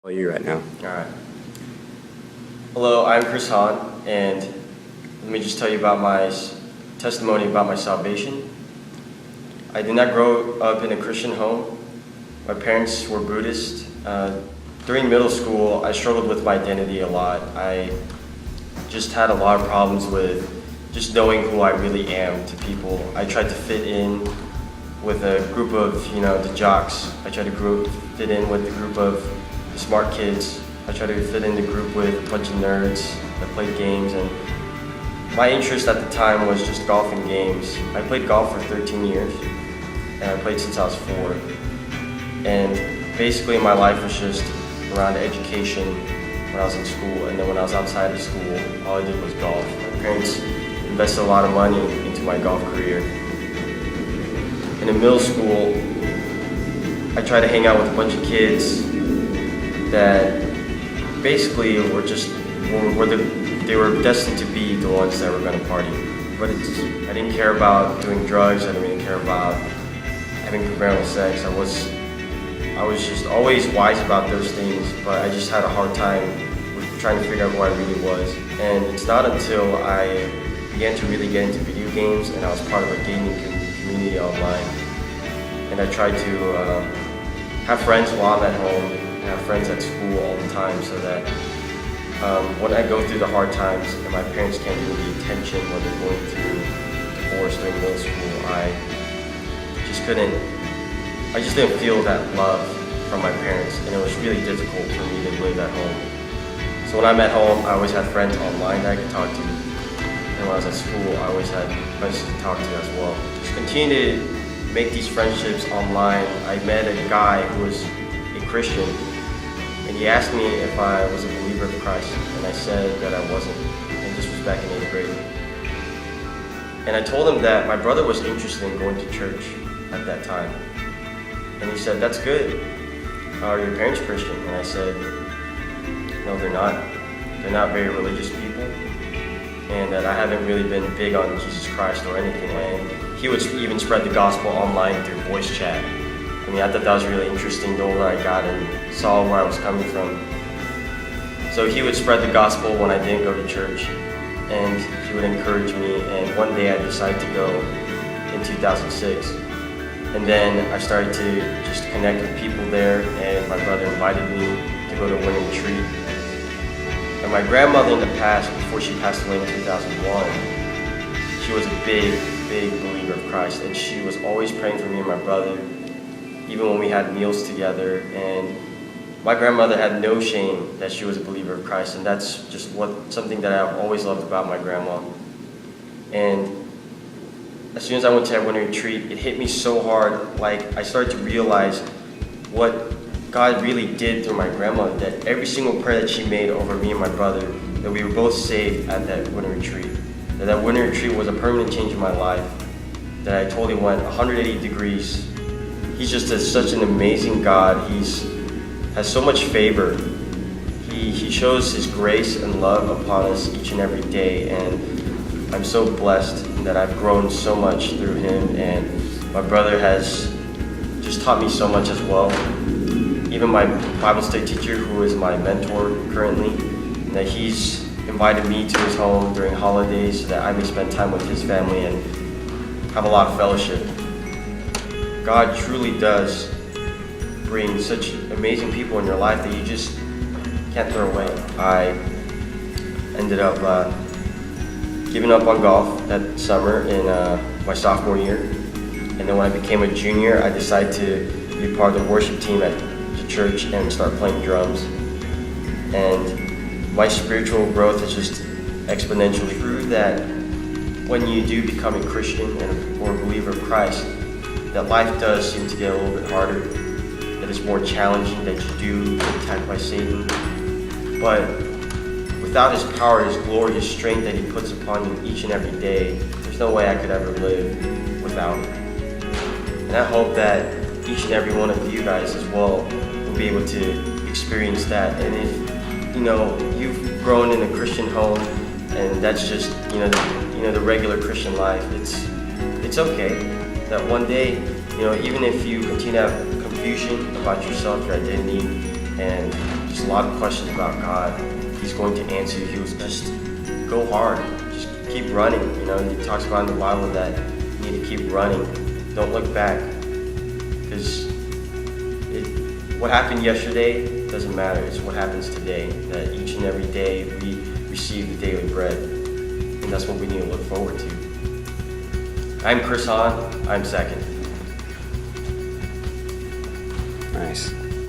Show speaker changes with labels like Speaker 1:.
Speaker 1: Are you right now?
Speaker 2: All right. Hello, I'm Chris Hahn, and let me just tell you about my testimony about my salvation. I did not grow up in a Christian home. My parents were Buddhist. During middle school, I struggled with my identity a lot. I just had a lot of problems with just knowing who I really am to people. I tried to fit in with a group of, the jocks. I tried to fit in with the group of the smart kids. I tried to fit in the group with a bunch of nerds that played games, and my interest at the time was just golf and games. I played golf for 13 years, and I played since I was 4. And basically my life was just around education when I was in school, and then when I was outside of school, all I did was golf. My parents invested a lot of money into my golf career. And in middle school, I tried to hang out with a bunch of kids that basically they were destined to be the ones that were going to party. But I didn't care about doing drugs. I didn't really care about having premarital sex. I was just always wise about those things, but I just had a hard time with trying to figure out who I really was. And it's not until I began to really get into video games and I was part of a gaming community online, and I tried to have friends while I'm at home and have friends at school all the time, so that when I go through the hard times and my parents can't give me the attention when they're going through divorce during middle school, I just didn't feel that love from my parents, and it was really difficult for me to live at home. So when I'm at home, I always had friends online that I could talk to, and when I was at school, I always had friends to talk to as well. Just continue to make these friendships online. I met a guy who was a Christian, and he asked me if I was a believer of Christ, and I said that I wasn't, and this was back in 8th grade. And I told him that my brother was interested in going to church at that time. And he said, "That's good. Are your parents Christian?" And I said, "No, they're not. They're not very religious people, and that I haven't really been big on Jesus Christ or anything." And he would even spread the gospel online through voice chat. I mean, I thought that was really interesting the older I got and saw where I was coming from. So he would spread the gospel when I didn't go to church, and he would encourage me. And one day I decided to go in 2006. And then I started to just connect with people there, and my brother invited me to go to Winter Retreat. And my grandmother in the past, before she passed away in 2001, she was a big believer of Christ, and she was always praying for me and my brother, even when we had meals together. And my grandmother had no shame that she was a believer of Christ, and that's just something that I've always loved about my grandma. And as soon as I went to that Winter Retreat, it hit me so hard. Like, I started to realize what God really did through my grandma, that every single prayer that she made over me and my brother, that we were both saved at that Winter Retreat. That Winter Retreat was a permanent change in my life, that I totally went 180 degrees. He's just such an amazing God. He has so much favor. He shows His grace and love upon us each and every day, and I'm so blessed that I've grown so much through him, and my brother has just taught me so much as well. Even my Bible study teacher, who is my mentor currently, that he's invited me to his home during holidays so that I may spend time with his family and have a lot of fellowship. God truly does bring such amazing people in your life that you just can't throw away. I ended up giving up on golf that summer in my sophomore year. And then when I became a junior, I decided to be part of the worship team at the church and start playing drums. And my spiritual growth is just exponentially through that. When you do become a Christian or a believer of Christ, that life does seem to get a little bit harder, that it's more challenging, that you do get attacked by Satan. But without His power, His glory, His strength that He puts upon you each and every day, there's no way I could ever live without it. And I hope that each and every one of you guys as well will be able to experience that. And if you've grown in a Christian home and that's just the regular Christian life, it's okay that one day, even if you continue to have confusion about yourself, your identity, and just a lot of questions about God, He's going to answer you. He was just go hard, just keep running. You know, He talks about in the Bible that you need to keep running. Don't look back, because what happened yesterday doesn't matter. It's what happens today. That each and every day we receive the daily bread, and that's what we need to look forward to. I'm Chris Hahn. I'm second.
Speaker 1: Nice.